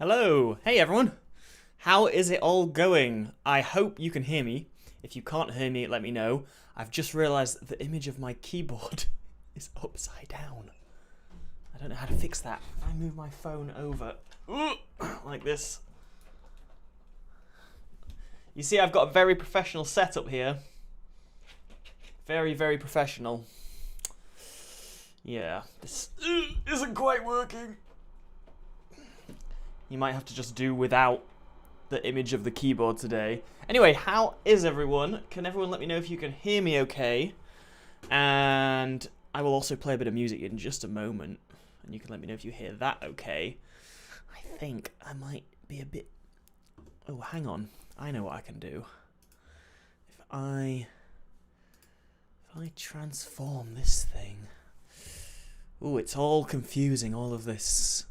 Hello! Hey everyone! How is it all going? I hope you can hear me. If you can't hear me, let me know. I've just realised that the image of my keyboard is upside down. I don't know how to fix that. I move my phone over like this. You see, I've got a very professional setup here. Very, very professional. Yeah, this isn't quite working. You might have to just do without the image of the keyboard today. Anyway, how is everyone? Can everyone let me know if you can hear me okay? And I will also play a bit of music in just a moment. And you can let me know if you hear that okay. I think I might be a bit... Oh, hang on. I know what I can do. If I transform this thing... Oh, it's all confusing, all of this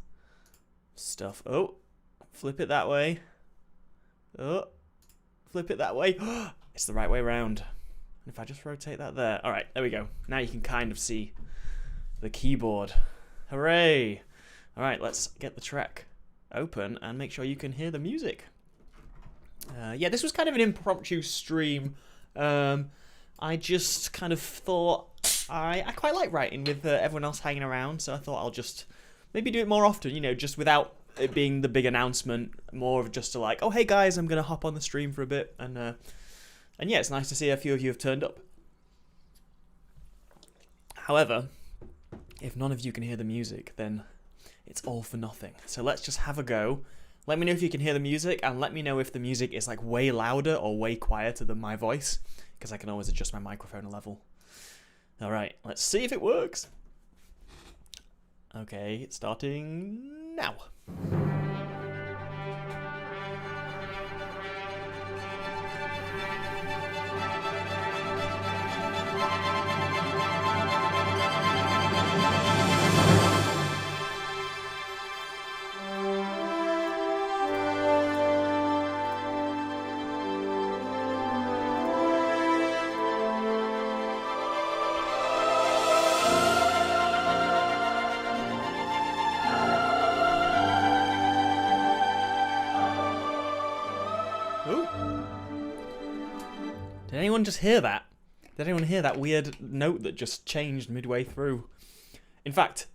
stuff. Oh, flip it that way. Oh, flip it that way. It's the right way around. And if I just rotate that there. All right, there we go. Now you can kind of see the keyboard. Hooray. All right, let's get the track open and make sure you can hear the music. Yeah, this was kind of an impromptu stream. I just kind of thought I quite like writing with everyone else hanging around, so I thought I'll just maybe do it more often, you know, just without it being the big announcement, more of just to like, oh hey guys, I'm gonna hop on the stream for a bit, and yeah, it's nice to see a few of you have turned up. However, if none of you can hear the music, then it's all for nothing. So let's just have a go. Let me know if you can hear the music, and let me know if the music is like way louder or way quieter than my voice, because I can always adjust my microphone a level. Alright, let's see if it works. Okay, it's starting now. Did anyone just hear that? Did anyone hear that weird note that just changed midway through? In fact,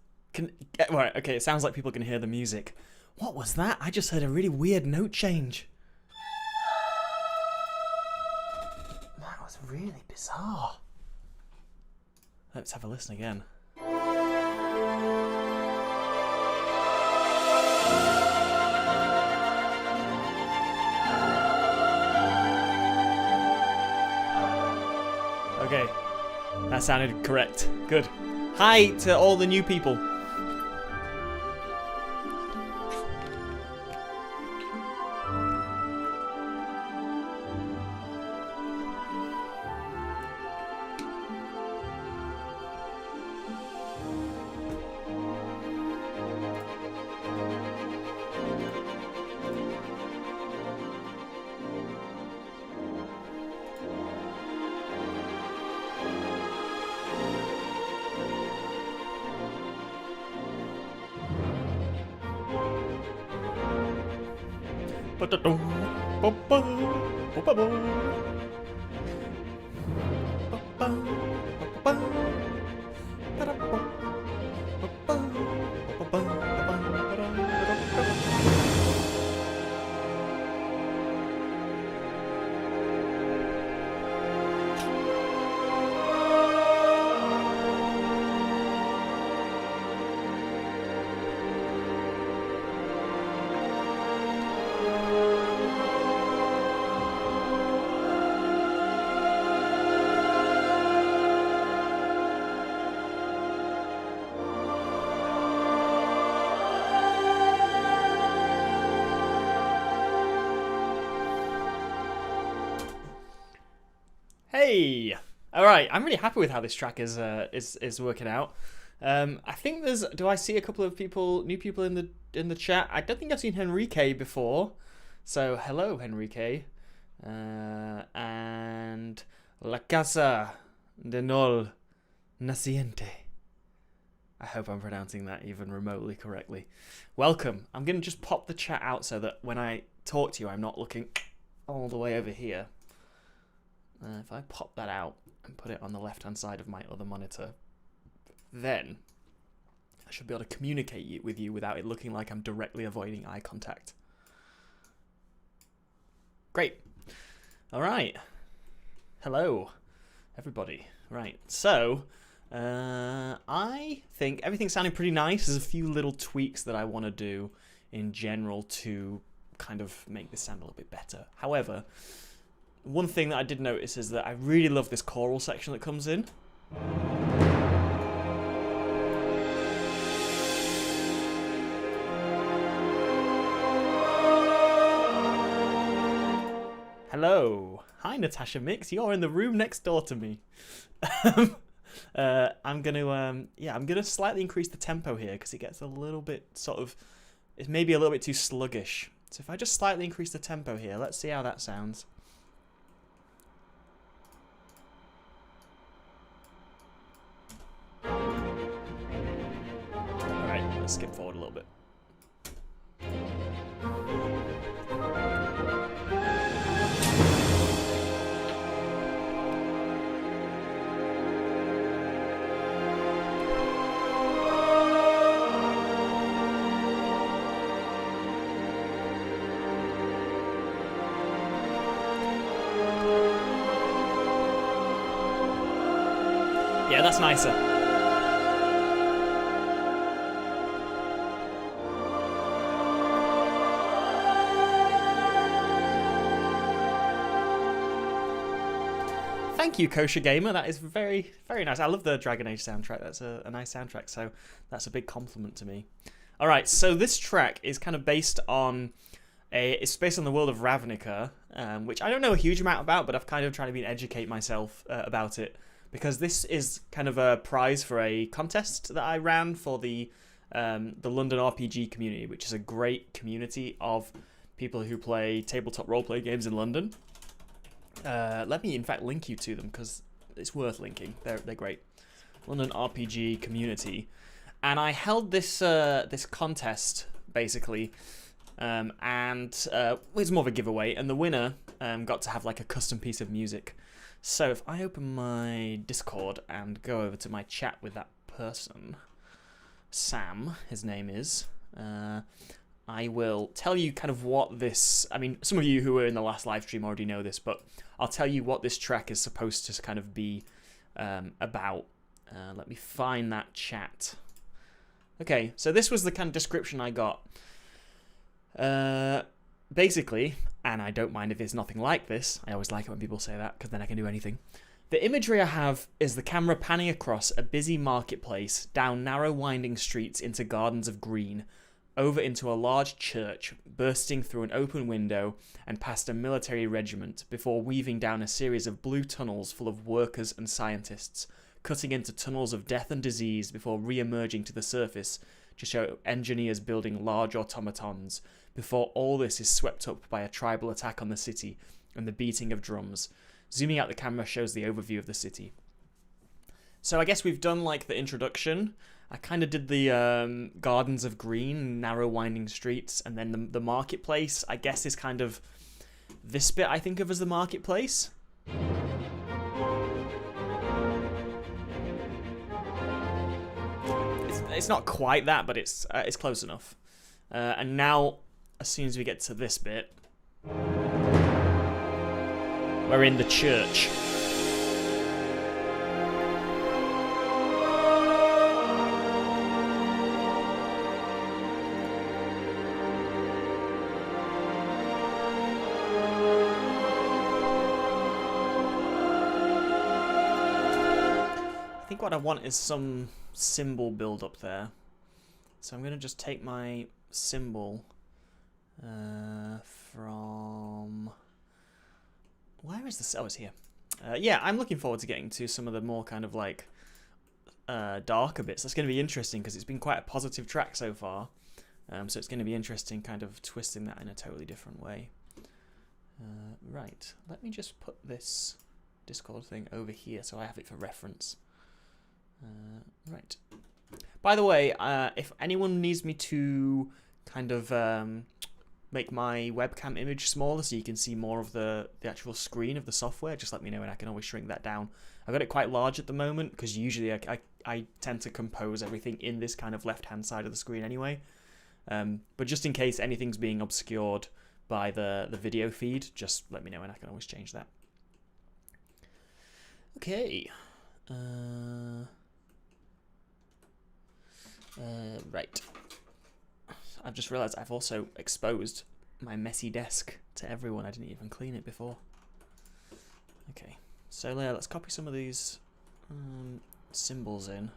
right, okay, it sounds like people can hear the music. What was that? I just heard a really weird note change. That was really bizarre. Let's have a listen again. Okay, that sounded correct. Good. Hi to all the new people. Hey! Alright, I'm really happy with how this track is working out. I think there's... Do I see a couple of people, new people in the chat? I don't think I've seen Henrique before. So, hello, Henrique. And... La Casa de Nol Naciente. I hope I'm pronouncing that even remotely correctly. Welcome. I'm going to just pop the chat out so that when I talk to you, I'm not looking all the way over here. If I pop that out and put it on the left-hand side of my other monitor, then I should be able to communicate with you without it looking like I'm directly avoiding eye contact. Great. All right. Hello, everybody. Right. So, I think everything's sounding pretty nice. There's a few little tweaks that I want to do in general to kind of make this sound a little bit better. However, one thing that I did notice is that I really love this choral section that comes in. Hello. Hi, Natasha Mix. You're in the room next door to me. I'm gonna slightly increase the tempo here because it gets a little bit it's maybe a little bit too sluggish. So if I just slightly increase the tempo here, let's see how that sounds. Alright, let's skip forward a little bit. Yeah, that's nicer. Thank you, Kosher Gamer. That is very, very nice. I love the Dragon Age soundtrack. That's a nice soundtrack, so that's a big compliment to me. All right, so this track is kind of based on it's based on the world of Ravnica, which I don't know a huge amount about, but I've kind of tried to educate myself about it. Because this is kind of a prize for a contest that I ran for the London RPG community, which is a great community of people who play tabletop roleplay games in London. Let me, in fact, link you to them because it's worth linking. They're great. London RPG community, and I held this this contest basically, and it's more of a giveaway, and the winner got to have like a custom piece of music. So if I open my Discord and go over to my chat with that person, Sam, his name is, I will tell you kind of what this, I mean, some of you who were in the last live stream already know this, but I'll tell you what this track is supposed to kind of be about. Let me find that chat. Okay, so this was the kind of description I got. Basically, and I don't mind if it's nothing like this, I always like it when people say that, because then I can do anything. The imagery I have is the camera panning across a busy marketplace, down narrow winding streets into gardens of green, over into a large church, bursting through an open window and past a military regiment, before weaving down a series of blue tunnels full of workers and scientists, cutting into tunnels of death and disease before re-emerging to the surface to show engineers building large automatons, before all this is swept up by a tribal attack on the city and the beating of drums. Zooming out, the camera shows the overview of the city. So I guess we've done like the introduction. I kind of did the gardens of green, narrow winding streets, and then the marketplace, I guess, is kind of this bit I think of as the marketplace. It's not quite that, but it's close enough. And now, as soon as we get to this bit, we're in the church. I think what I want is some symbol build up there. So I'm going to just take my symbol from... Where is this? Oh, it's here. Yeah, I'm looking forward to getting to some of the more kind of like darker bits. That's going to be interesting because it's been quite a positive track so far. So it's going to be interesting kind of twisting that in a totally different way. Right, let me just put this Discord thing over here so I have it for reference. Right. By the way, if anyone needs me to kind of make my webcam image smaller so you can see more of the actual screen of the software, just let me know and I can always shrink that down. I've got it quite large at the moment because usually I tend to compose everything in this kind of left-hand side of the screen anyway. But just in case anything's being obscured by the video feed, just let me know and I can always change that. Okay. Right. I've just realised I've also exposed my messy desk to everyone. I didn't even clean it before. Okay. So let's copy some of these symbols in.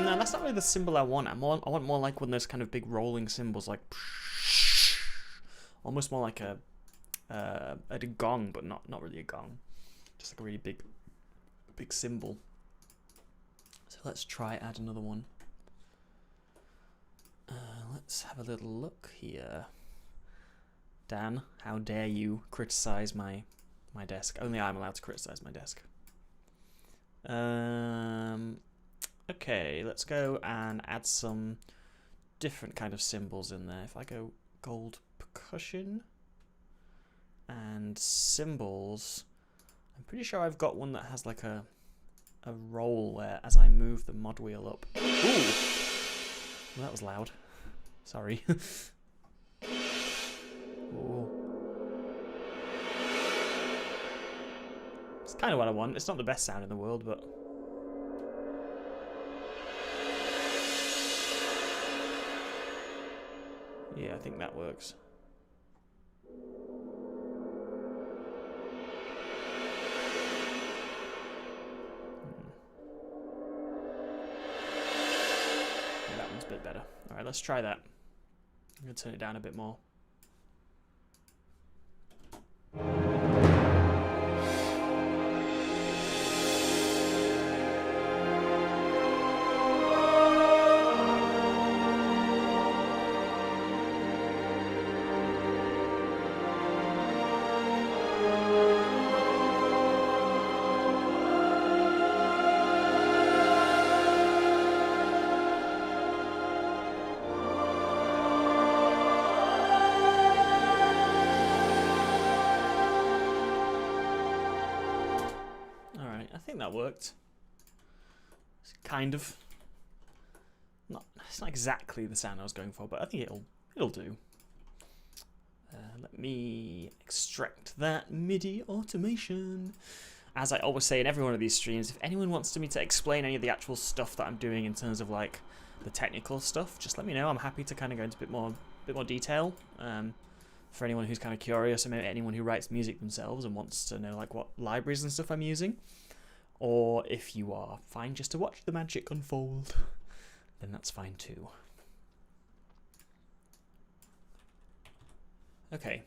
No, that's not really the symbol I want. I want more like one of those kind of big rolling symbols, like almost more like a gong, but not really a gong. Just like a really big symbol. So let's try add another one. Let's have a little look here. Dan, how dare you criticize my desk? Only I'm allowed to criticize my desk. Okay, let's go and add some different kind of symbols in there. If I go gold percussion and symbols, I'm pretty sure I've got one that has like a roll where as I move the mod wheel up. Ooh! Well, that was loud. Sorry. Ooh. It's kind of what I want. It's not the best sound in the world, but... yeah, I think that works. That one's a bit better. Alright, let's try that. I'm going to turn it down a bit more. That worked. It's kind of it's not exactly the sound I was going for, but I think it'll do. Let me extract that MIDI automation. As I always say in every one of these streams, if anyone wants me to explain any of the actual stuff that I'm doing in terms of like the technical stuff, just let me know. I'm happy to kind of go into a bit more detail. For anyone who's kind of curious, or maybe anyone who writes music themselves and wants to know like what libraries and stuff I'm using. Or if you are fine just to watch the magic unfold, then that's fine too. Okay,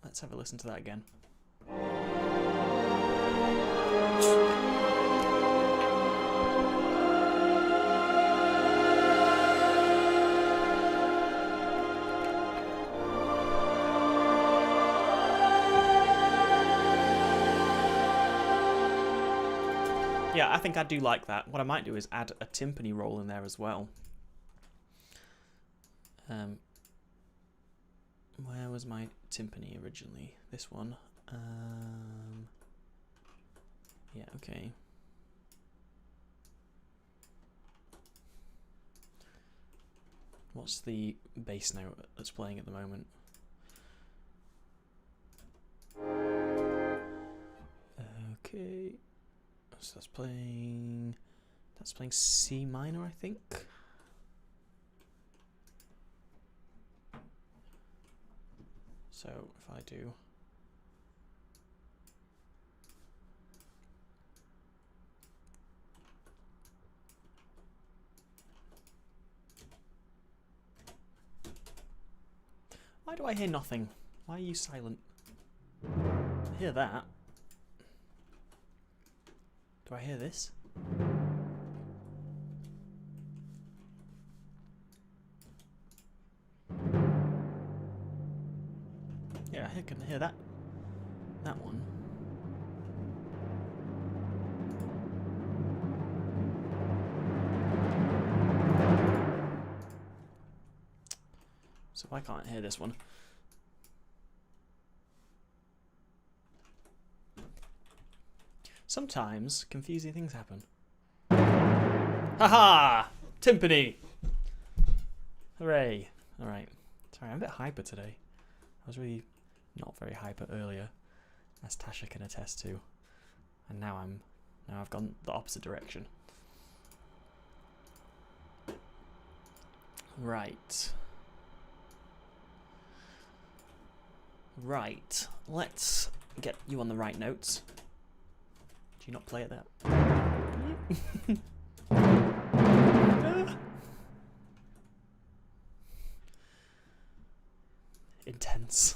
let's have a listen to that again. Yeah, I think I do like that. What I might do is add a timpani roll in there as well. Where was my timpani originally? This one. Yeah, okay. What's the bass note that's playing at the moment? Okay. So that's playing C minor, I think. So if I do why do I hear nothing? Why are you silent? I hear that. Do I hear this? I can hear that. That one. So I can't hear this one. Sometimes confusing things happen. Haha! Timpani! Hooray. Alright. Sorry, I'm a bit hyper today. I was really not very hyper earlier, as Tasha can attest to. And now I've gone the opposite direction. Right. Right. Let's get you on the right notes. Do you not play at that? Intense.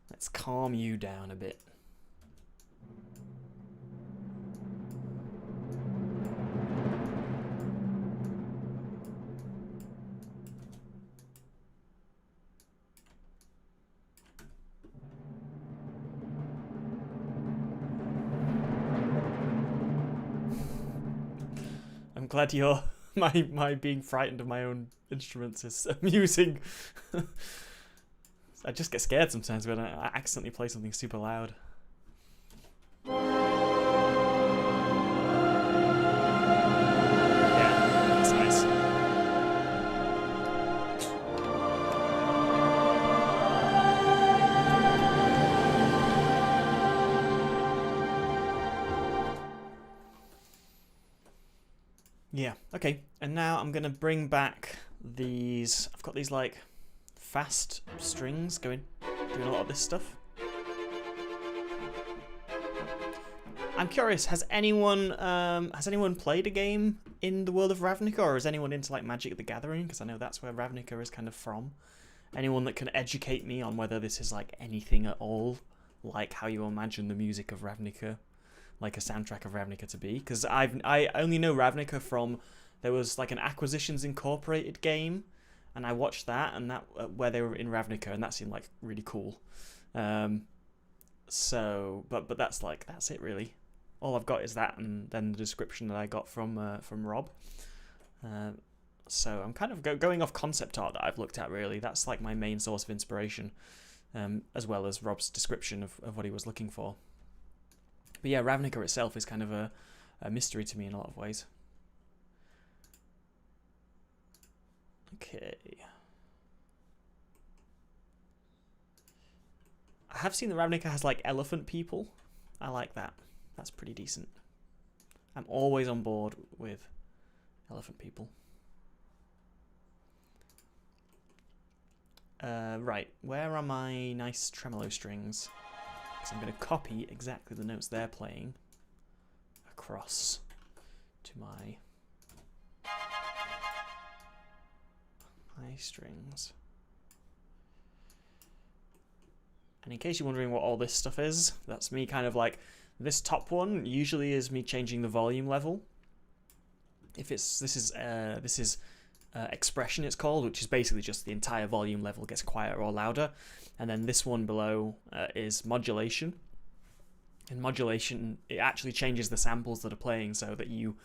Let's calm you down a bit. I'm glad you're my being frightened of my own instruments is amusing. I just get scared sometimes when I accidentally play something super loud. Yeah, that's nice. Yeah, okay. And now I'm going to bring back these... I've got these, like, fast strings doing a lot of this stuff. I'm curious, has anyone played a game in the world of Ravnica, or is anyone into, like, Magic the Gathering? Because I know that's where Ravnica is kind of from. Anyone that can educate me on whether this is, like, anything at all like how you imagine the music of Ravnica, like a soundtrack of Ravnica to be? Because I only know Ravnica from, there was like an Acquisitions Incorporated game, and I watched that, and that where they were in Ravnica, and that seemed like really cool. So, but that's it really. All I've got is that, and then the description that I got from Rob. So I'm kind of going off concept art that I've looked at really. That's like my main source of inspiration, as well as Rob's description of what he was looking for. But yeah, Ravnica itself is kind of a mystery to me in a lot of ways. Okay. I have seen that Ravnica has like elephant people. I like that. That's pretty decent. I'm always on board with elephant people. Right, where are my nice tremolo strings? Because I'm going to copy exactly the notes they're playing across to my strings. And in case you're wondering what all this stuff is, that's me kind of like, this top one usually is me changing the volume level. If it's, this is expression it's called, which is basically just the entire volume level gets quieter or louder. And then this one below is modulation. In modulation, it actually changes the samples that are playing so that you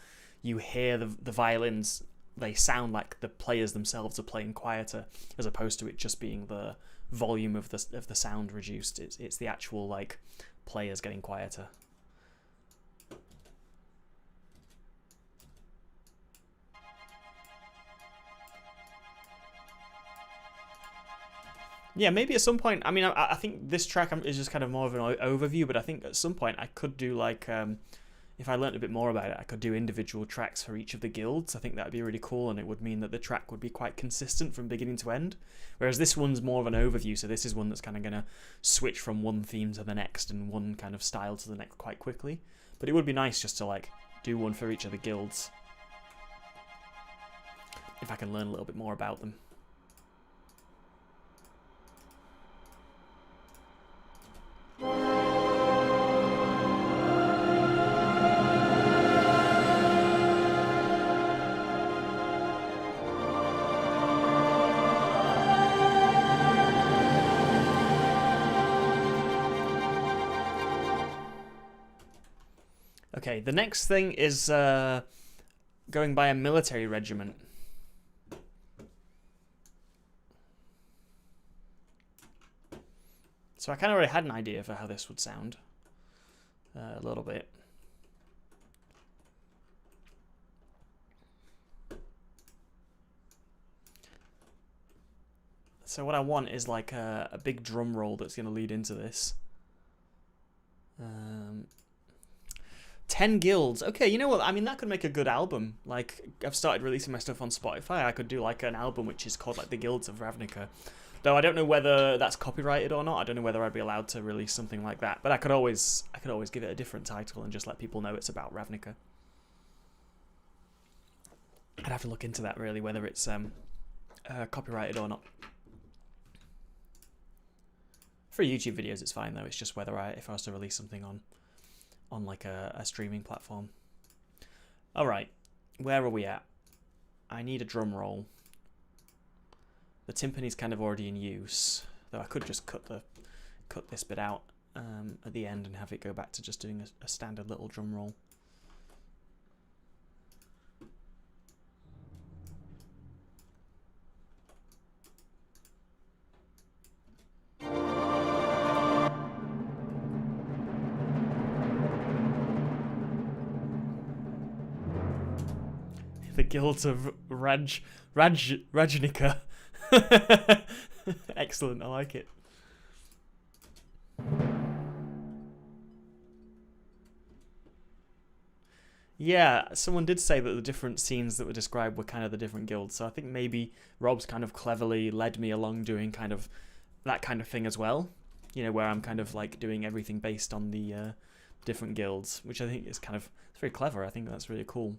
hear the violins, they sound like the players themselves are playing quieter, as opposed to it just being the volume of the sound reduced. It's the actual like players getting quieter. Yeah, maybe at some point, I mean, I think this track is just kind of more of an overview, but I think at some point I could do like, if I learned a bit more about it, I could do individual tracks for each of the guilds. I think that would be really cool, and it would mean that the track would be quite consistent from beginning to end. Whereas this one's more of an overview, so this is one that's kind of going to switch from one theme to the next and one kind of style to the next quite quickly. But it would be nice just to like do one for each of the guilds, if I can learn a little bit more about them. Okay, the next thing is going by a military regiment. So I kind of already had an idea for how this would sound. A little bit. So what I want is like a big drum roll that's going to lead into this. 10 guilds. Okay, you know what? I mean, that could make a good album. Like, I've started releasing my stuff on Spotify. I could do like an album which is called like The Guilds of Ravnica. Though I don't know whether that's copyrighted or not. I don't know whether I'd be allowed to release something like that. But I could always give it a different title and just let people know it's about Ravnica. I'd have to look into that really, whether it's copyrighted or not. For YouTube videos, it's fine though. It's just whether if I was to release something on like a streaming platform. All right, where are we at? I need a drum roll. The timpani's kind of already in use, though I could just cut this bit out at the end and have it go back to just doing a standard little drum roll. The Guild of Rajnika. Excellent, I like it. Yeah, someone did say that the different scenes that were described were kind of the different guilds, so I think maybe Rob's kind of cleverly led me along doing kind of that kind of thing as well. You know, where I'm kind of like doing everything based on the different guilds, which I think is kind of, it's very clever. I think that's really cool.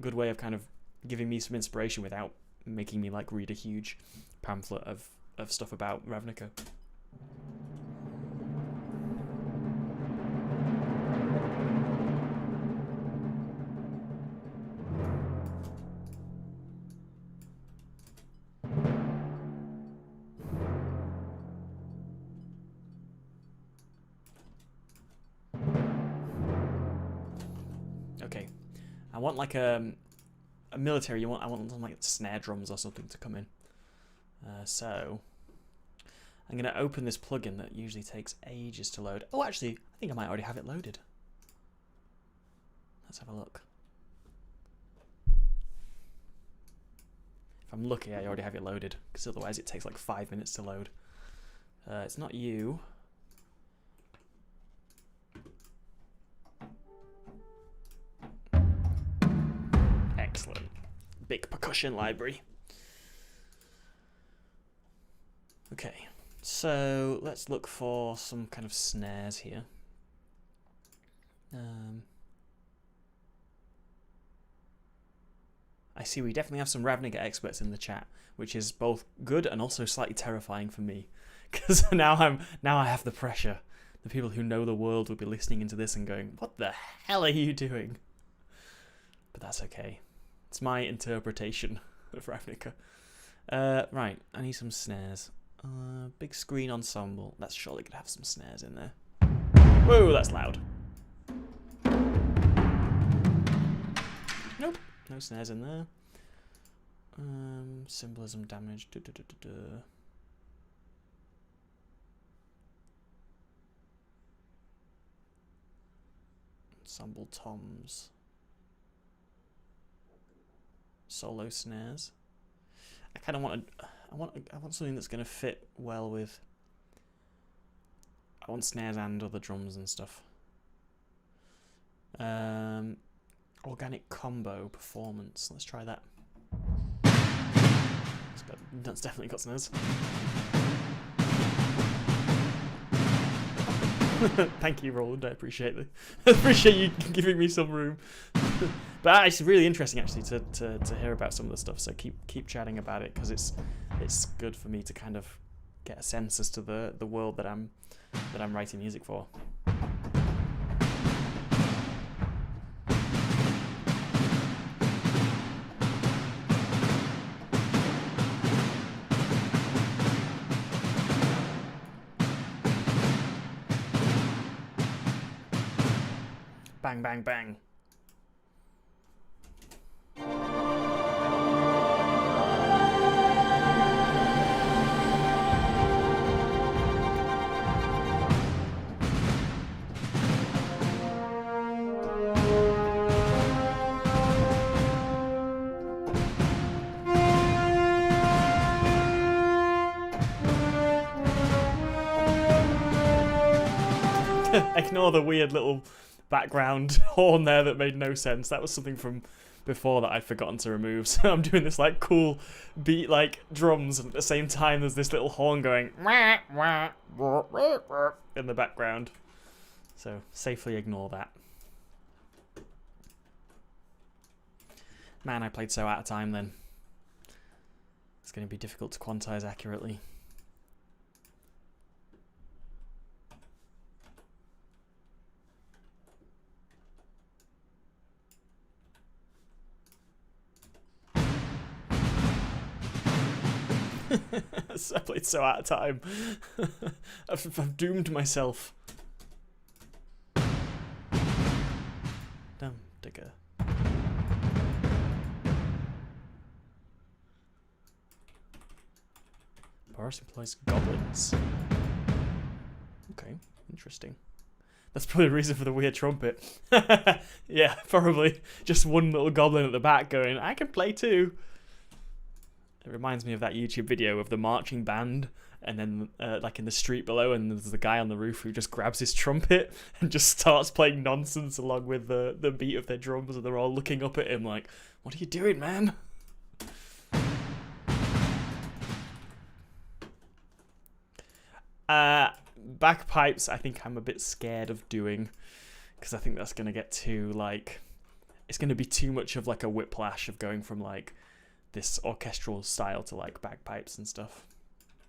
Good way of kind of giving me some inspiration without making me like read a huge pamphlet of stuff about Ravnica. Okay, I want like a military. I want some like snare drums or something to come in. So I'm gonna open this plugin that usually takes ages to load. Oh, actually, I think I might already have it loaded. Let's have a look. If I'm lucky, I already have it loaded, because otherwise it takes like 5 minutes to load. It's not you. Excellent. Big percussion library. Okay, so let's look for some kind of snares here. I see we definitely have some Ravnica experts in the chat, which is both good and also slightly terrifying for me, because now I have the pressure. The people who know the world will be listening into this and going, "What the hell are you doing?" But that's okay. It's my interpretation of Ravnica. Right, I need some snares. Big screen ensemble. That's surely gonna have some snares in there. Whoa, that's loud. Nope, no snares in there. Symbolism damage. Ensemble toms. Solo snares. I kind of want I want something that's going to fit well with. I want snares and other drums and stuff. Organic combo performance. Let's try that. That's definitely got snares. Thank you, Roland. I appreciate it. I appreciate you giving me some room. But it's really interesting actually to hear about some of the stuff. So keep chatting about it, because it's good for me to kind of get a sense as to the world that I'm writing music for. Bang, bang, bang. Ignore the weird little background horn there that made no sense. That was something from before that I'd forgotten to remove. So I'm doing this like cool beat like drums, and at the same time there's this little horn going in the background. So safely ignore that. Man, I played so out of time then. It's going to be difficult to quantize accurately. I played so out of time. I've doomed myself. Damn digger. Boris employs goblins. Okay, interesting. That's probably the reason for the weird trumpet. Yeah, probably just one little goblin at the back going, I can play too. It reminds me of that YouTube video of the marching band, and then like in the street below, and there's the guy on the roof who just grabs his trumpet and just starts playing nonsense along with the beat of their drums, and they're all looking up at him like, what are you doing, man? Bagpipes, I think I'm a bit scared of doing, because I think that's going to get too, like, it's going to be too much of like a whiplash of going from like this orchestral style to like bagpipes and stuff.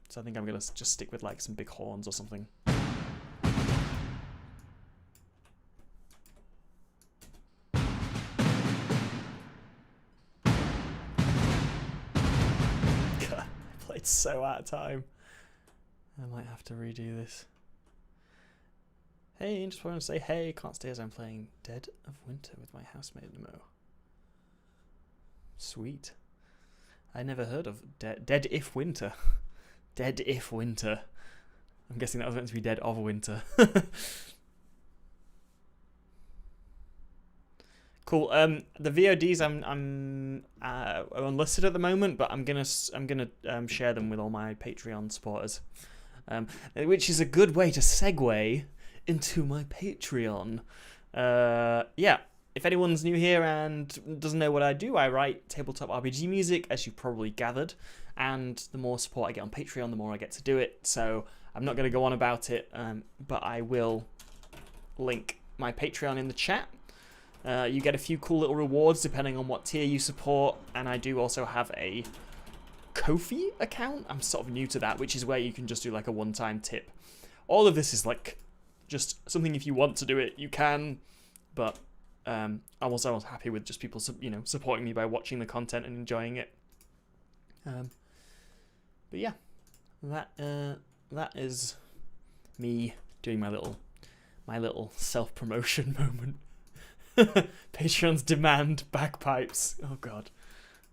So I think I'm going to just stick with like some big horns or something. God, I played so out of time. I might have to redo this. Hey, just want to say hey, can't stay as I'm playing Dead of Winter with my housemate Nemo. Sweet. I never heard of Dead If Winter. Dead If Winter. I'm guessing that was meant to be Dead of Winter. Cool. The VODs I'm unlisted at the moment, but I'm gonna share them with all my Patreon supporters, which is a good way to segue into my Patreon. Yeah. If anyone's new here and doesn't know what I do, I write tabletop RPG music, as you've probably gathered, and the more support I get on Patreon, the more I get to do it. So I'm not going to go on about it, but I will link my Patreon in the chat. You get a few cool little rewards depending on what tier you support, and I do also have a Ko-fi account. I'm sort of new to that, which is where you can just do like a one-time tip. All of this is like just something, if you want to do it, you can, but I'm also happy with just people, supporting me by watching the content and enjoying it. But yeah, that is me doing my little self-promotion moment. Patreons demand bagpipes. Oh god,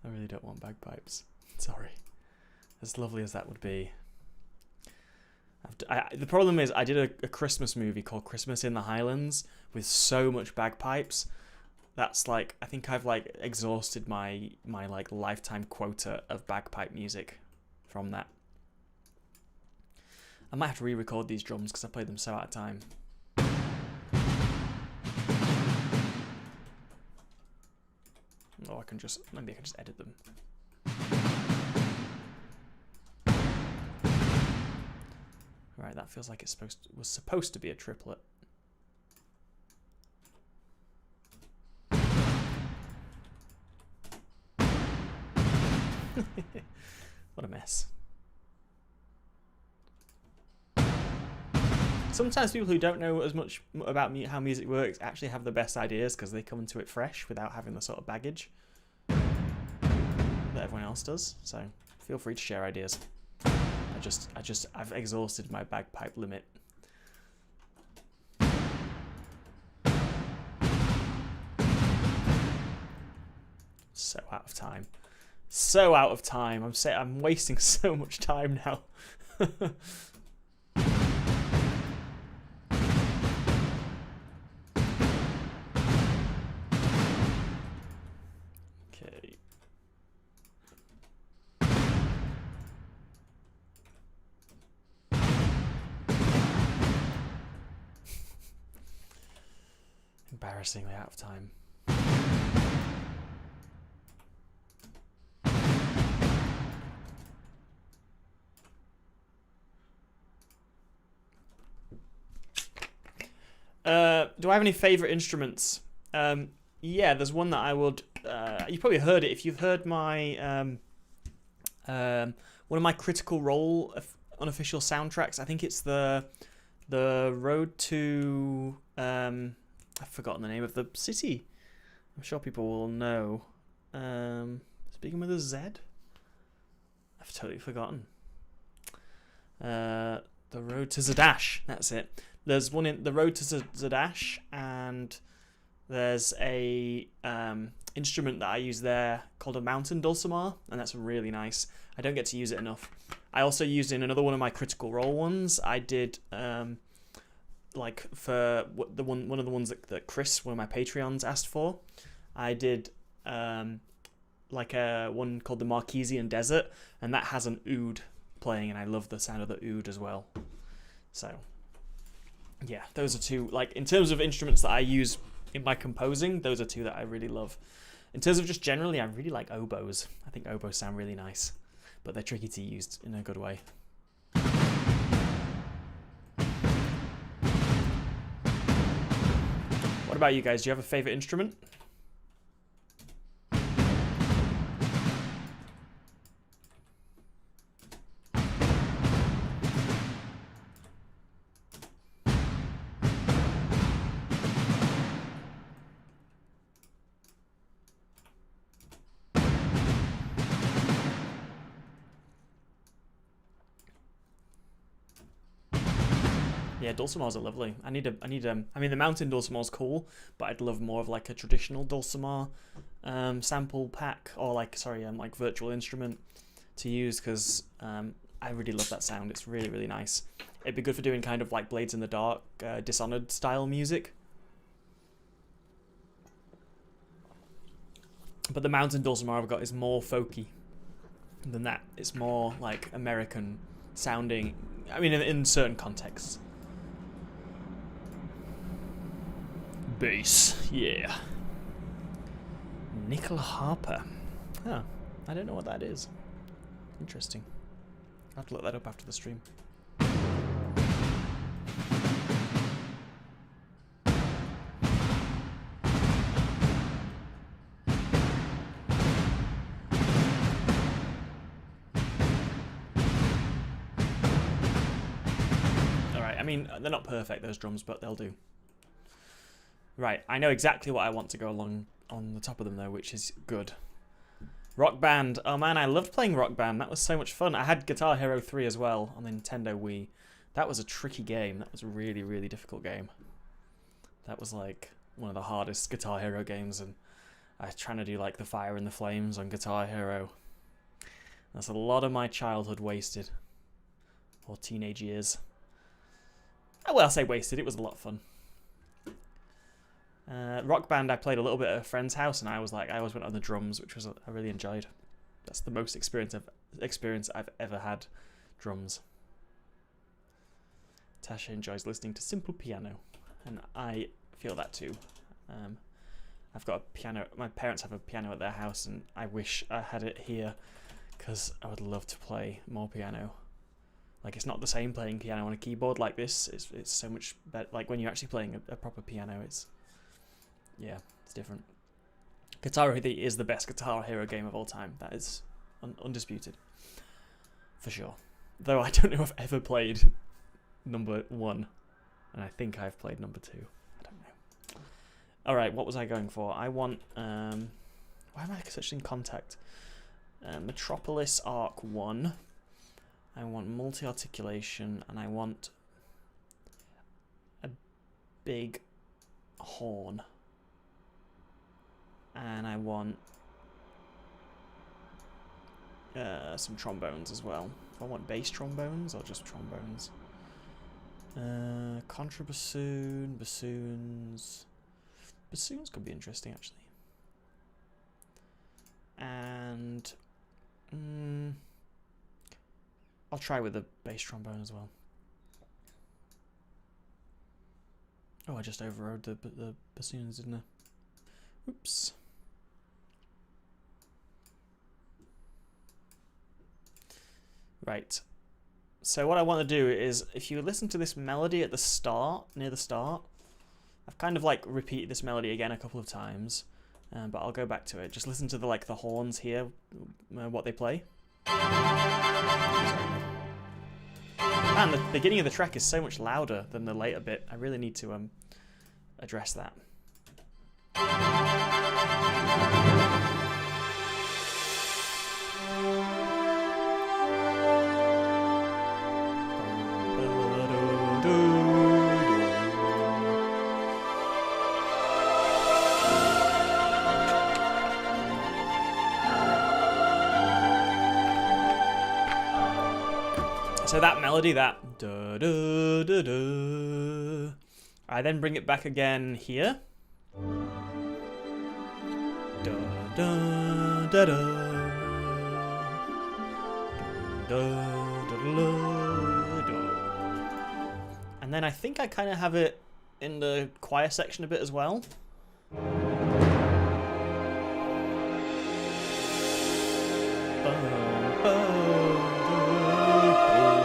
I really don't want bagpipes. Sorry, as lovely as that would be. The problem is I did a Christmas movie called Christmas in the Highlands with so much bagpipes. That's like, I think I've like exhausted my like lifetime quota of bagpipe music from that. I might have to re-record these drums because I played them so out of time. Or maybe I can just edit them. Right, that feels like it was supposed to be a triplet. What a mess. Sometimes people who don't know as much about how music works actually have the best ideas because they come into it fresh without having the sort of baggage that everyone else does. So feel free to share ideas. I've exhausted my bagpipe limit. So out of time. So out of time. I'm wasting so much time now. Okay. Embarrassingly out of time. Do I have any favourite instruments? Yeah, there's one that I would... you probably heard it. If you've heard my... one of my Critical Role unofficial soundtracks, I think it's the Road to... I've forgotten the name of the city. I'm sure people will know. Speaking with a Z? I've totally forgotten. The Road to Zadash. That's it. There's one in the Road to Zadash, and there's a instrument that I use there called a mountain dulcimer, and that's really nice. I don't get to use it enough. I also used it in another one of my Critical Role ones. I did like for one of the ones that Chris, one of my Patreons, asked for. I did like a one called the Marquesian Desert, and that has an oud playing, and I love the sound of the oud as well. So yeah, those are two, like, in terms of instruments that I use in my composing, those are two that I really love. In terms of just generally, I really like oboes. I think oboes sound really nice, but they're tricky to use in a good way. What about you guys? Do you have a favourite instrument? Yeah, dulcimers are lovely. I mean, the mountain dulcimer's cool, but I'd love more of like a traditional dulcimer sample pack, or like virtual instrument to use, because I really love that sound. It's really, really nice. It'd be good for doing kind of like Blades in the Dark, Dishonored style music. But the mountain dulcimer I've got is more folky than that. It's more like American sounding. I mean, in certain contexts. Bass, yeah. Nickel Harper. Huh. I don't know what that is. Interesting. I'll have to look that up after the stream. Alright, I mean, they're not perfect, those drums, but they'll do. Right, I know exactly what I want to go along on the top of them, though, which is good. Rock Band. Oh, man, I loved playing Rock Band. That was so much fun. I had Guitar Hero 3 as well on the Nintendo Wii. That was a tricky game. That was a really, really difficult game. That was, like, one of the hardest Guitar Hero games, and I was trying to do, like, the Fire and the Flames on Guitar Hero. That's a lot of my childhood wasted. Or teenage years. Well, I'll say wasted. It was a lot of fun. Rock Band, I played a little bit at a friend's house, and I always went on the drums, which I really enjoyed. That's the most experience I've ever had. Drums. Tasha enjoys listening to simple piano, and I feel that too. I've got a piano. My parents have a piano at their house, and I wish I had it here, because I would love to play more piano. Like, it's not the same playing piano on a keyboard like this. It's so much better. Like, when you're actually playing a proper piano, it's different. Guitar Hero is the best Guitar Hero game of all time. That is undisputed, for sure. Though I don't know if I've ever played number 1, and I think I've played number 2. I don't know. All right, what was I going for? I want. Why am I searching Contact? Metropolis Arc 1. I want multi-articulation, and I want a big horn. And I want some trombones as well. If I want bass trombones or just trombones. Contrabassoon, bassoons. Bassoons could be interesting actually. And I'll try with the bass trombone as well. Oh, I just overrode the bassoons, didn't I? Oops. Right. So what I want to do is, if you listen to this melody at the start, near the start, I've kind of like repeated this melody again a couple of times, but I'll go back to it. Just listen to the horns here, what they play. And the beginning of the track is so much louder than the later bit. I really need to address that. So that melody, that da da da da, I then bring it back again here. Da da da da, da da da da. And then I think I kind of have it in the choir section a bit as well.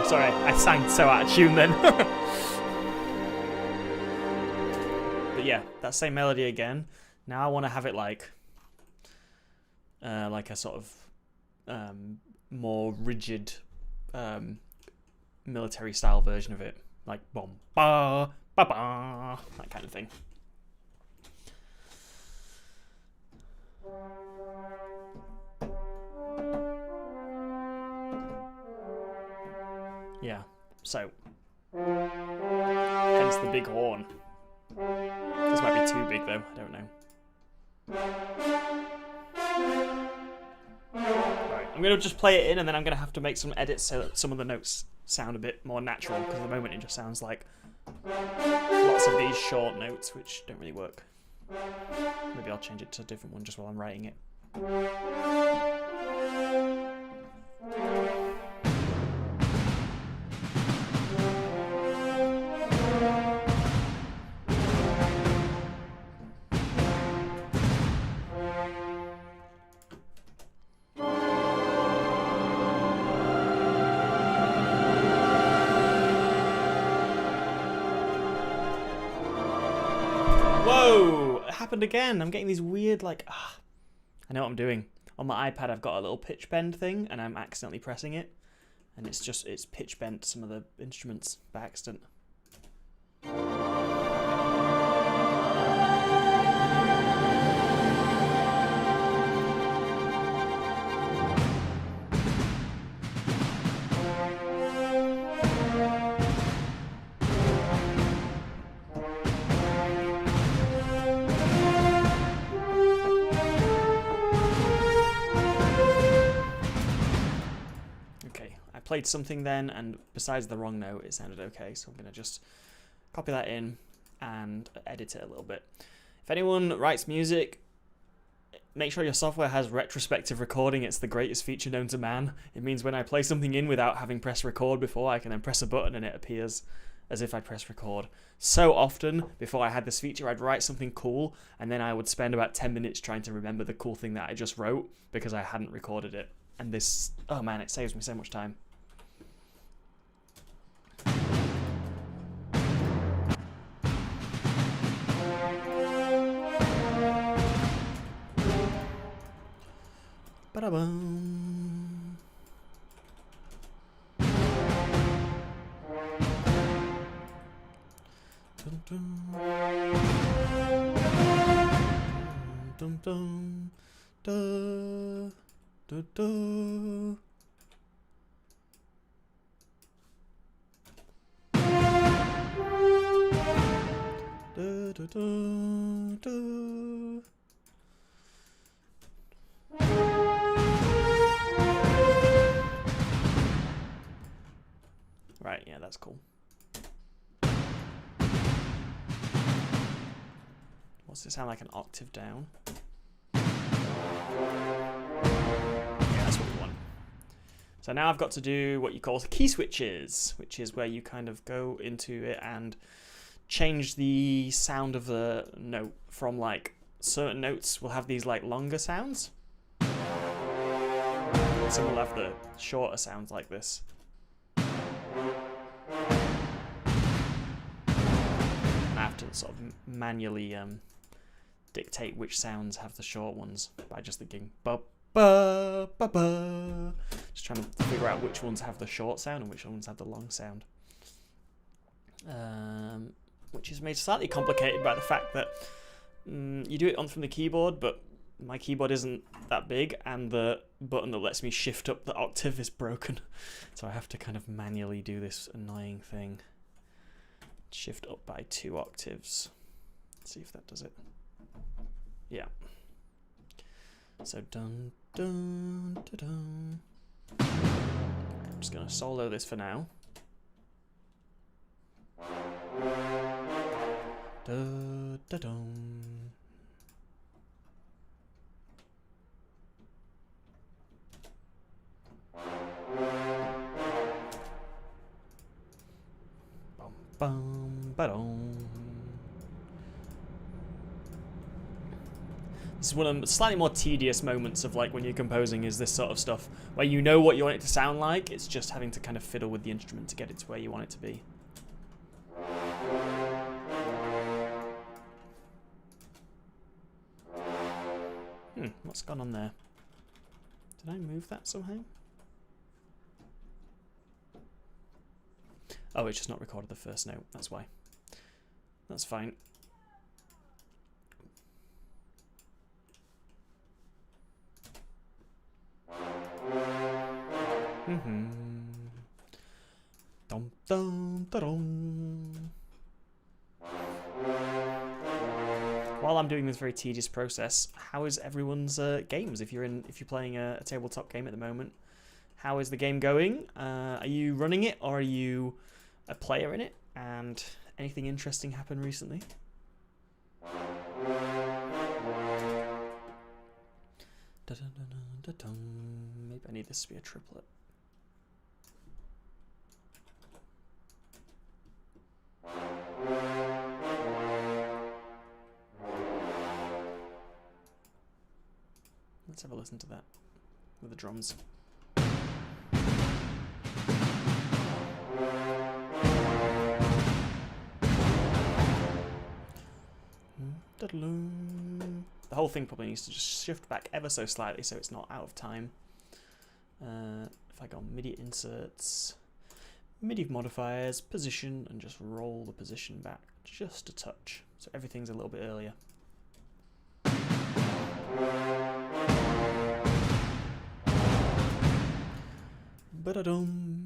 Sorry, I sang so out of tune then. But yeah, that same melody again. Now I want to have it like a sort of more rigid military style version of it, like bom ba ba ba, that kind of thing. Yeah, so hence the big horn. This might be too big though, I don't know. Right, I'm going to just play it in and then I'm going to have to make some edits so that some of the notes sound a bit more natural, because at the moment it just sounds like lots of these short notes which don't really work. Maybe I'll change it to a different one just while I'm writing it. Whoa! It happened again. I'm getting these weird, I know what I'm doing. On my iPad, I've got a little pitch bend thing, and I'm accidentally pressing it. And it's pitch bent some of the instruments by accident. Played something then, and besides the wrong note, it sounded okay, so I'm going to just copy that in and edit it a little bit. If anyone writes music, make sure your software has retrospective recording. It's the greatest feature known to man. It means when I play something in without having pressed record before, I can then press a button and it appears as if I pressed record. So often, before I had this feature, I'd write something cool, and then I would spend about 10 minutes trying to remember the cool thing that I just wrote because I hadn't recorded it. And this, oh man, it saves me so much time. Ba-da-bum. Dum dum. Dum dum. Da da da. Da da da da. that's cool. What's it sound like, an octave down? Yeah, that's what we want. So now I've got to do what you call key switches, which is where you kind of go into it and change the sound of the note from, like, certain notes will have these like longer sounds. Some will have the shorter sounds like this. And I have to sort of manually dictate which sounds have the short ones by just thinking ba ba ba ba. Just trying to figure out which ones have the short sound and which ones have the long sound. Which is made slightly complicated by the fact that you do it on from the keyboard, but my keyboard isn't that big, and the button that lets me shift up the octave is broken. So I have to kind of manually do this annoying thing. Shift up by 2 octaves. Let's see if that does it. Yeah. So dun dun dun dun. I'm just gonna solo this for now. Da da dum. Bum bum ba-dum. This is one of the slightly more tedious moments of like when you're composing, is this sort of stuff where you know what you want it to sound like, it's just having to kind of fiddle with the instrument to get it to where you want it to be. What's gone on there? Did I move that somehow? Oh, it's just not recorded the first note, that's why. That's fine. Dum dum da dum. While I'm doing this very tedious process, how is everyone's games? If you're playing a tabletop game at the moment, how is the game going? Are you running it, or are you a player in it? And anything interesting happened recently? Maybe I need this to be a triplet. Let's have a listen to that with the drums. The whole thing probably needs to just shift back ever so slightly so it's not out of time. If I go on MIDI inserts, MIDI modifiers, position, and just roll the position back just a touch, so everything's a little bit earlier. Ba-da-dum.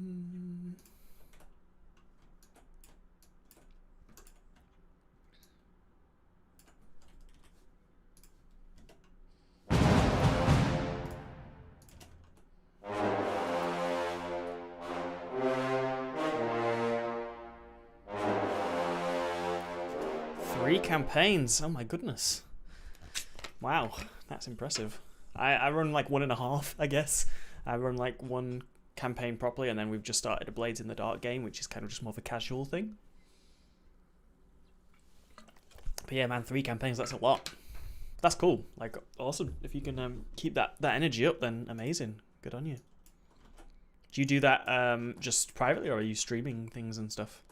Three campaigns, oh my goodness. Wow, that's impressive. I run like 1.5, I guess. I run like one campaign properly, and then we've just started a Blades in the Dark game, which is kind of just more of a casual thing. But yeah, man, 3 campaigns, that's a lot. That's cool, like awesome. If you can keep that energy up, then amazing. Good on you. Do you do that just privately, or are you streaming things and stuff?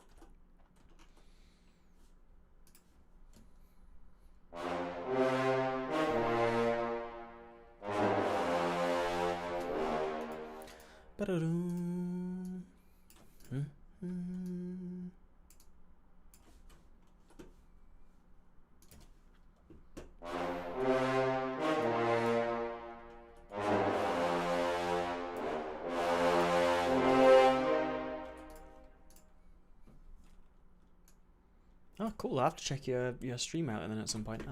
Oh, cool! I'll have to check your stream out and then at some point.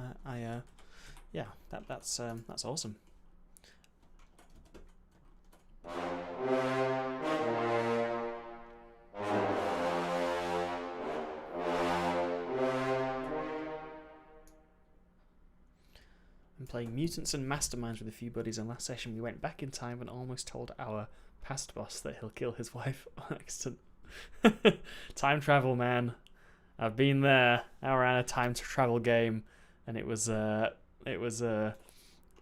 Yeah, that's awesome. playing Mutants and Masterminds with a few buddies, and last session we went back in time and almost told our past boss that he'll kill his wife on accident. Time travel, man. I've been there. I ran a time travel game, and it was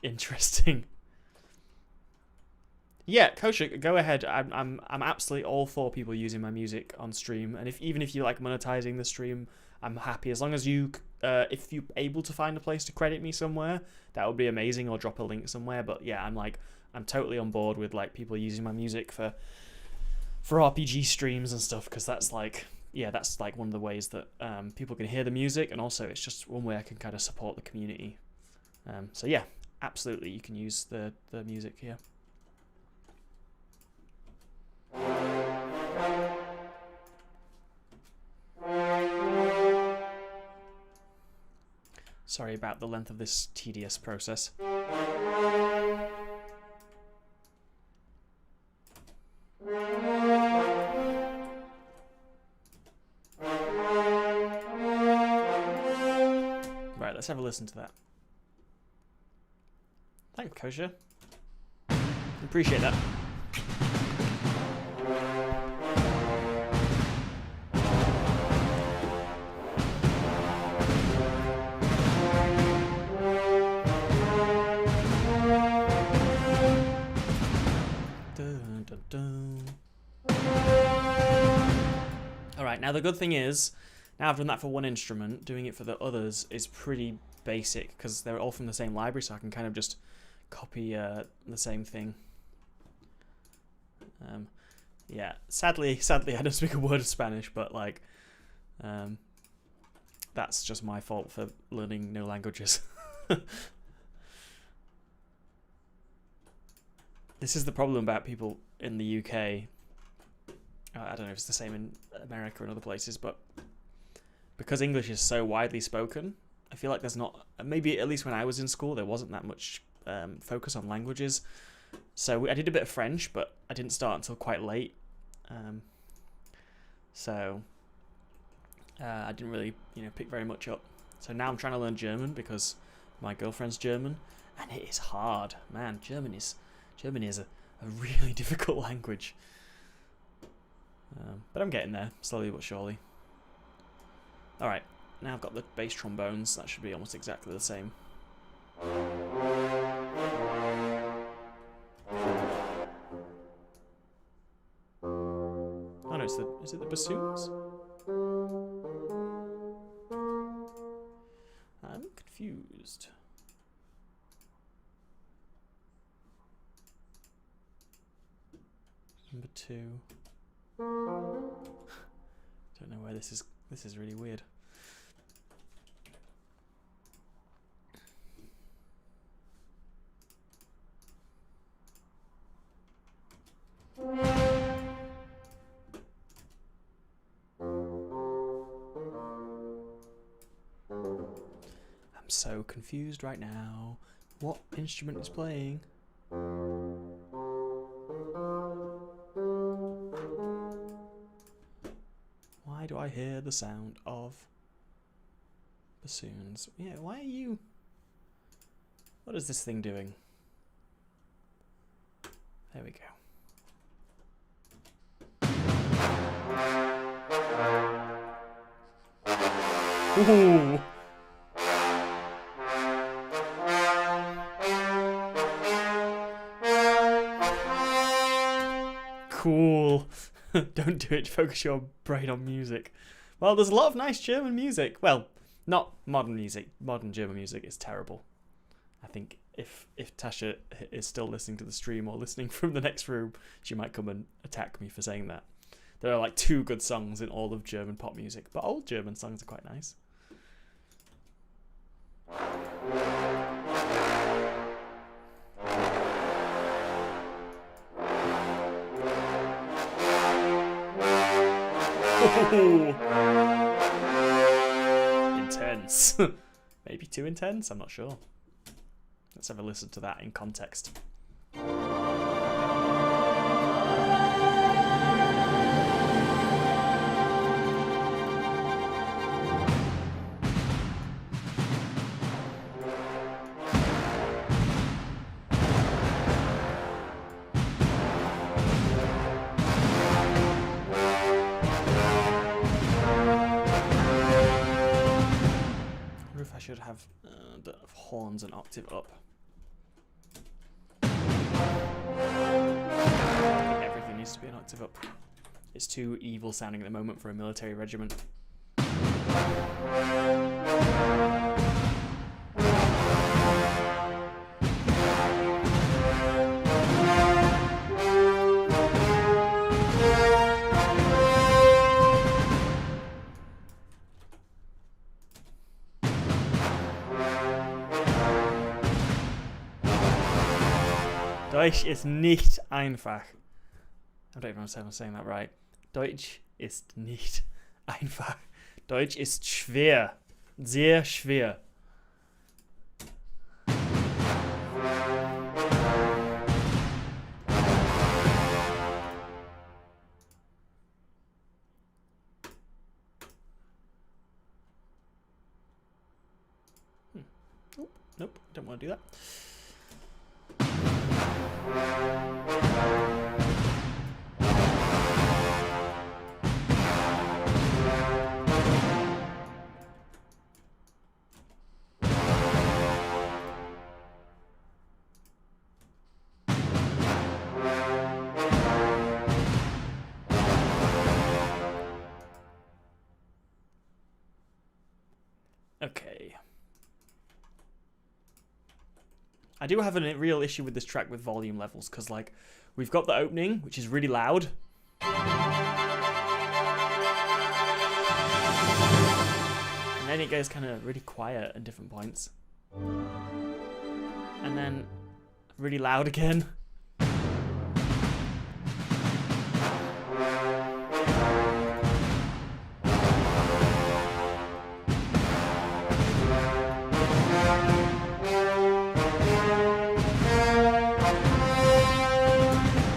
interesting. Yeah, Kosher, go ahead. I'm absolutely all for people using my music on stream, and even if you like monetizing the stream, I'm happy as long as you if you're able to find a place to credit me somewhere, that would be amazing, or drop a link somewhere. But yeah, I'm totally on board with like people using my music for RPG streams and stuff, because that's like one of the ways that people can hear the music, and also it's just one way I can kind of support the community. So yeah, absolutely, you can use the music here. Sorry about the length of this tedious process. Right, let's have a listen to that. Thanks, Kosher. Appreciate that. Alright, now the good thing is, now I've done that for one instrument, doing it for the others is pretty basic, because they're all from the same library, so I can kind of just copy the same thing. Yeah, sadly I don't speak a word of Spanish, but like, that's just my fault for learning no languages. This is the problem about people in the UK. I don't know if it's the same in America and other places, but because English is so widely spoken, I feel like there's not, maybe at least when I was in school, there wasn't that much focus on languages. So I did a bit of French, but I didn't start until quite late. So I didn't really, pick very much up. So now I'm trying to learn German because my girlfriend's German, and it is hard, man. German is a really difficult language. But I'm getting there, slowly but surely. Alright, now I've got the bass trombones. That should be almost exactly the same. Oh no, is it the bassoons? I'm confused. Number 2. Don't know where this is. This is really weird. I'm so confused right now. What instrument is playing? Why do I hear the sound of bassoons? Yeah, why are you... What is this thing doing? There we go. Ooh! Cool. Don't do it. Focus your brain on music. Well, there's a lot of nice German music. Well, not modern music. Modern German music is terrible. I think if Tasha is still listening to the stream or listening from the next room, she might come and attack me for saying that. There are like 2 good songs in all of German pop music, but old German songs are quite nice. Intense. Maybe too intense, I'm not sure. Let's have a listen to that in context. should have the horns an octave up. Everything needs to be an octave up. It's too evil sounding at the moment for a military regiment. Deutsch ist nicht einfach. I don't even know if I'm saying that right. Deutsch ist nicht einfach. Deutsch ist schwer. Sehr schwer. Oh, nope, don't want to do that. Okay. I do have a real issue with this track with volume levels, because like we've got the opening, which is really loud. And then it goes kind of really quiet at different points. And then really loud again.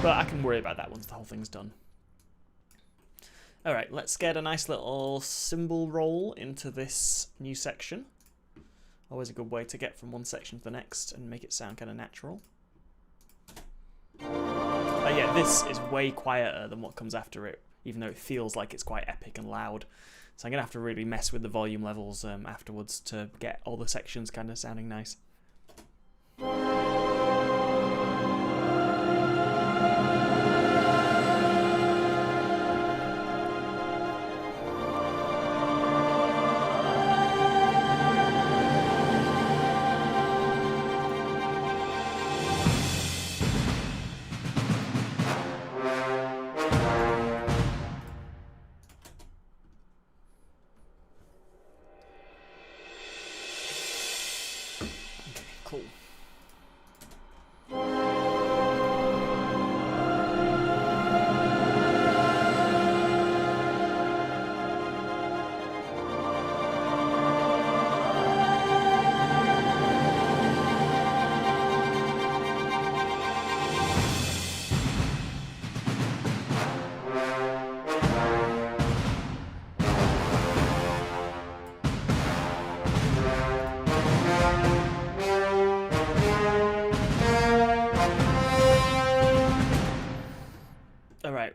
But I can worry about that once the whole thing's done. Alright, let's get a nice little cymbal roll into this new section. Always a good way to get from one section to the next and make it sound kind of natural. Yeah, this is way quieter than what comes after it, even though it feels like it's quite epic and loud. So I'm going to have to really mess with the volume levels afterwards to get all the sections kind of sounding nice. Cool. Alright,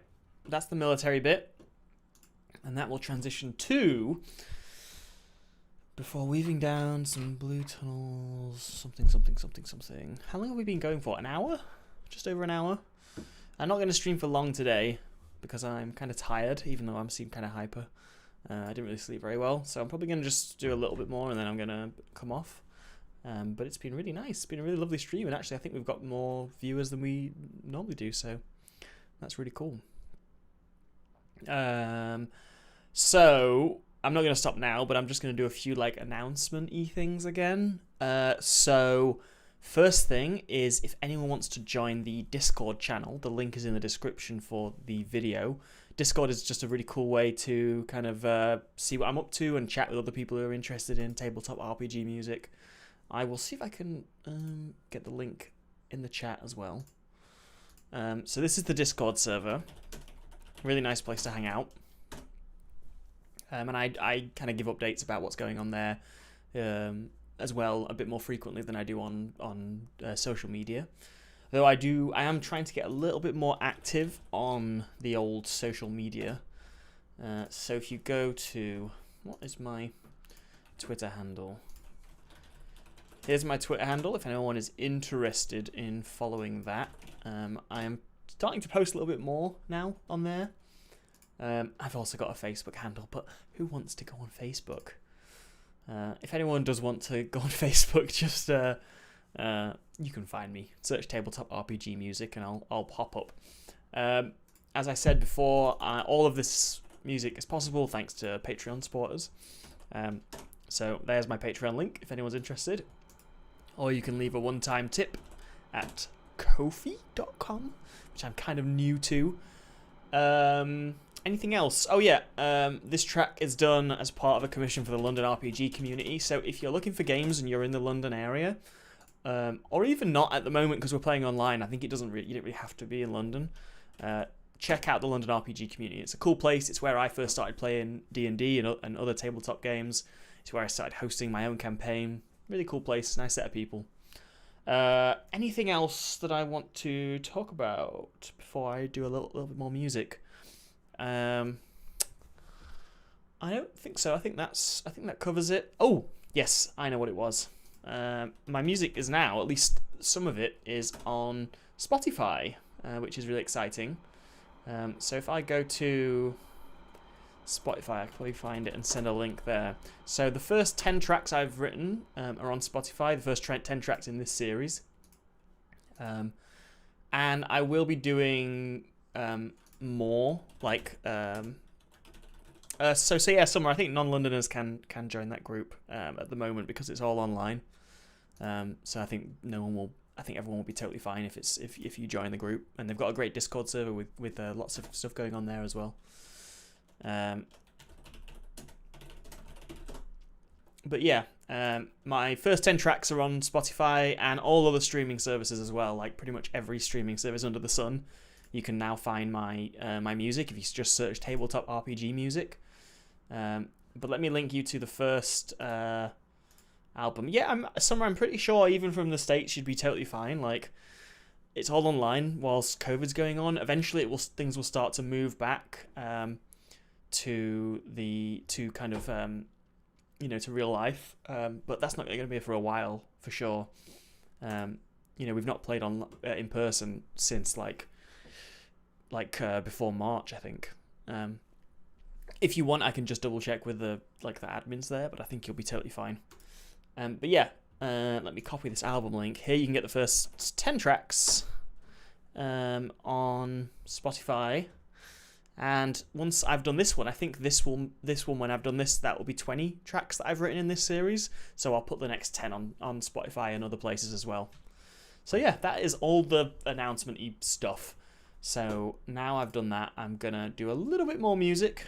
that's the military bit. And that will transition to, before weaving down some blue tunnels, something. How long have we been going for? An hour? Just over an hour? I'm not going to stream for long today because I'm kind of tired, even though I'm seem kind of hyper. I didn't really sleep very well, so I'm probably going to just do a little bit more and then I'm going to come off. But it's been really nice. It's been a really lovely stream, and actually I think we've got more viewers than we normally do, so that's really cool. So I'm not going to stop now, but I'm just going to do a few like announcement-y things again. So first thing is, if anyone wants to join the Discord channel, the link is in the description for the video. Discord is just a really cool way to kind of see what I'm up to and chat with other people who are interested in tabletop RPG music. I will see if I can get the link in the chat as well. So this is the Discord server. Really nice place to hang out. And I kind of give updates about what's going on there as well a bit more frequently than I do on social media. Though I am trying to get a little bit more active on the old social media. So if you go to, what is my Twitter handle? Here's my Twitter handle if anyone is interested in following that. I am starting to post a little bit more now on there. I've also got a Facebook handle, but who wants to go on Facebook? If anyone does want to go on Facebook, just you can find me. Search Tabletop RPG Music and I'll pop up. As I said before, all of this music is possible thanks to Patreon supporters. So there's my Patreon link if anyone's interested. Or you can leave a one-time tip at Ko-fi.com, which I'm kind of new to. Anything else? Oh yeah, this track is done as part of a commission for the London RPG community. So if you're looking for games and you're in the London area, or even not at the moment because we're playing online, I think you don't really have to be in London. Check out the London RPG community. It's a cool place. It's where I first started playing D&D and other tabletop games. It's where I started hosting my own campaign. Really cool place, nice set of people. Anything else that I want to talk about before I do a little bit more music? I don't think so. I think that covers it. Oh, yes, I know what it was. My music is now, at least some of it, is on Spotify, which is really exciting. So if I go to Spotify, I can probably find it and send a link there. So the first 10 tracks I've written are on Spotify, the first 10 tracks in this series. And I will be doing more, like... So yeah, Summer, I think non-Londoners can join that group at the moment because it's all online. So I think everyone will be totally fine if you join the group, and they've got a great Discord server with lots of stuff going on there as well. But yeah, my first 10 tracks are on Spotify and all other streaming services as well. Like pretty much every streaming service under the sun, you can now find my music if you just search Tabletop RPG Music. But let me link you to the first album. Yeah, I'm pretty sure even from the States you'd be totally fine. Like, it's all online whilst COVID's going on. Eventually things will start to move back to real life. But that's not going to be for a while for sure. We've not played in person since before March, I think. If you want, I can just double check with the admins there, but I think you'll be totally fine. But yeah, let me copy this album link. Here you can get the first 10 tracks on Spotify. And once I've done this one, I think this one when I've done this, that will be 20 tracks that I've written in this series. So I'll put the next 10 on Spotify and other places as well. So yeah, that is all the announcement-y stuff. So now I've done that, I'm going to do a little bit more music.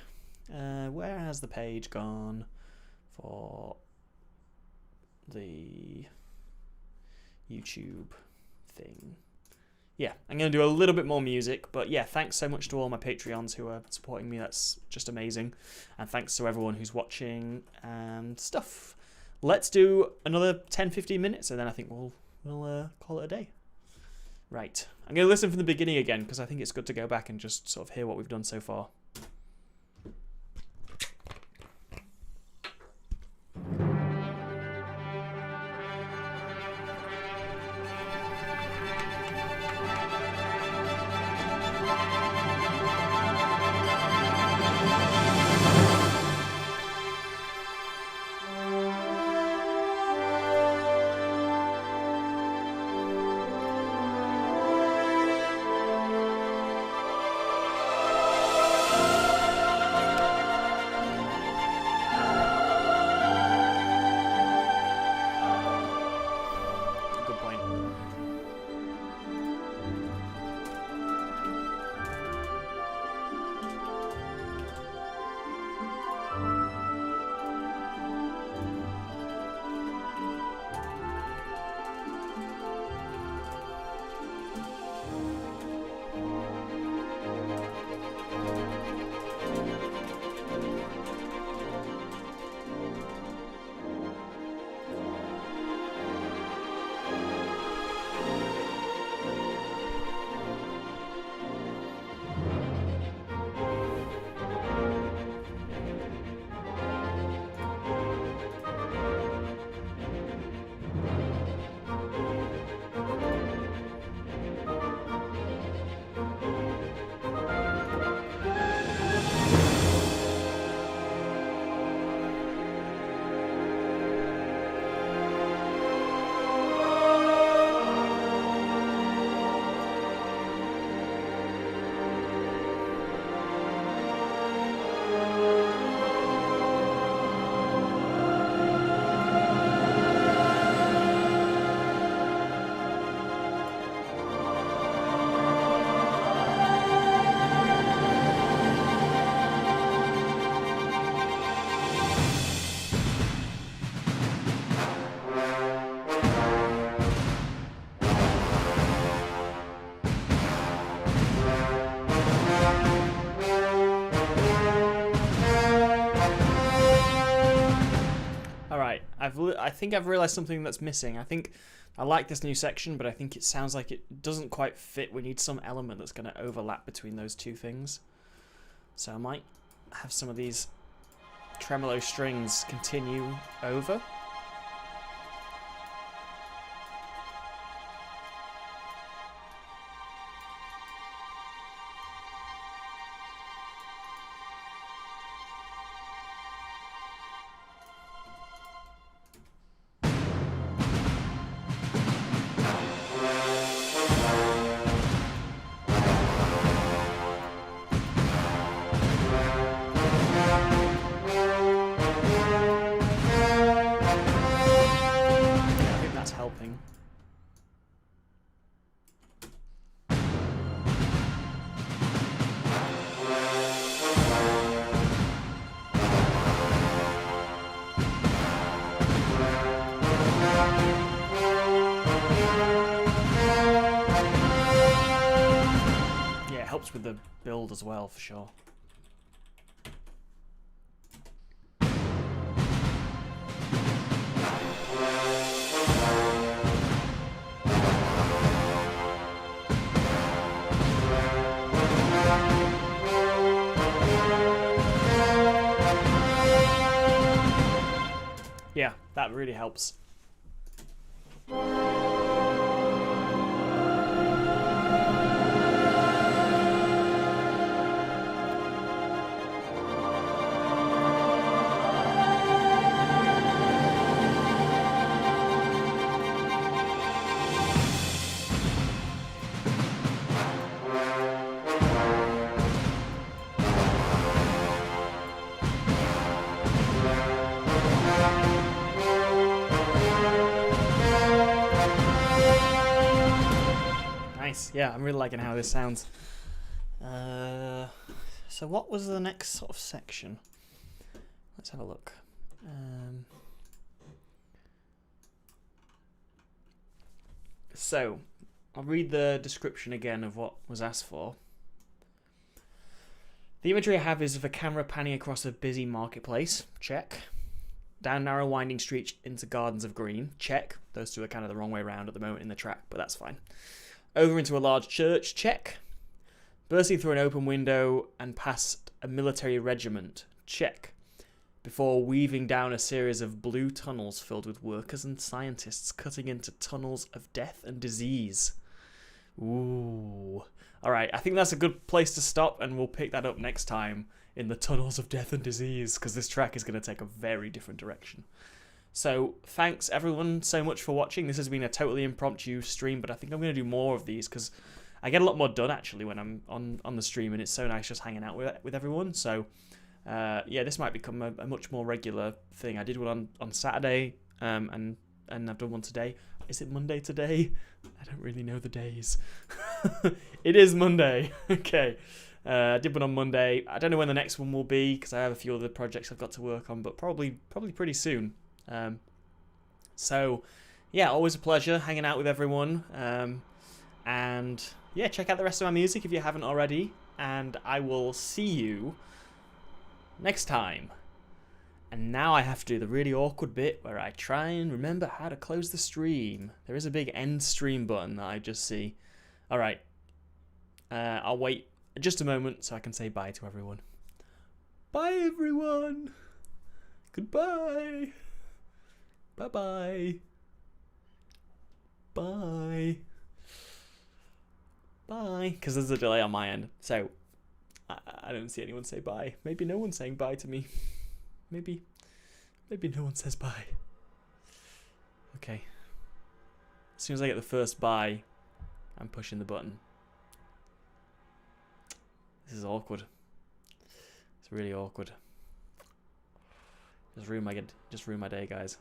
Where has the page gone for the YouTube thing? Yeah, I'm going to do a little bit more music. But yeah, thanks so much to all my Patreons who are supporting me. That's just amazing. And thanks to everyone who's watching and stuff. Let's do another 10-15 minutes and then I think we'll call it a day. Right, I'm going to listen from the beginning again because I think it's good to go back and just sort of hear what we've done so far. I think I've realised something that's missing. I think I like this new section, but I think it sounds like it doesn't quite fit. We need some element that's going to overlap between those two things. So I might have some of these tremolo strings continue over. Helping. Yeah, it helps with the build as well, for sure. Yeah, that really helps. Yeah, I'm really liking how this sounds. So what was the next sort of section? Let's have a look. So, I'll read the description again of what was asked for. The imagery I have is of a camera panning across a busy marketplace. Check. Down narrow winding streets into gardens of green. Check. Those two are kind of the wrong way around at the moment in the track, but that's fine. Over into a large church. Check. Bursting through an open window and past a military regiment. Check. Before weaving down a series of blue tunnels filled with workers and scientists cutting into tunnels of death and disease. Ooh. Alright, I think that's a good place to stop, and we'll pick that up next time in the tunnels of death and disease, because this track is going to take a very different direction. So, thanks everyone so much for watching. This has been a totally impromptu stream, but I think I'm going to do more of these, because I get a lot more done, actually, when I'm on the stream, and it's so nice just hanging out with everyone. So, yeah, this might become a much more regular thing. I did one on Saturday, and I've done one today. Is it Monday today? I don't really know the days. It is Monday. Okay. I did one on Monday. I don't know when the next one will be, because I have a few other projects I've got to work on, but probably pretty soon. So, yeah, always a pleasure hanging out with everyone. And, yeah, check out the rest of my music if you haven't already. And I will see you next time. And now I have to do the really awkward bit where I try and remember how to close the stream. There is a big end stream button that I just see. Alright. I'll wait just a moment so I can say bye to everyone. Bye, everyone. Goodbye. Bye-bye. Bye. Bye. Because there's a delay on my end. So, I don't see anyone say bye. Maybe no one's saying bye to me. Maybe no one says bye. Okay. As soon as I get the first bye, I'm pushing the button. This is awkward. It's really awkward. Just ruin my day, guys.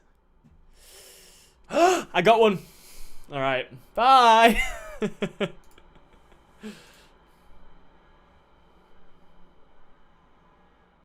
I got one. All right. Bye.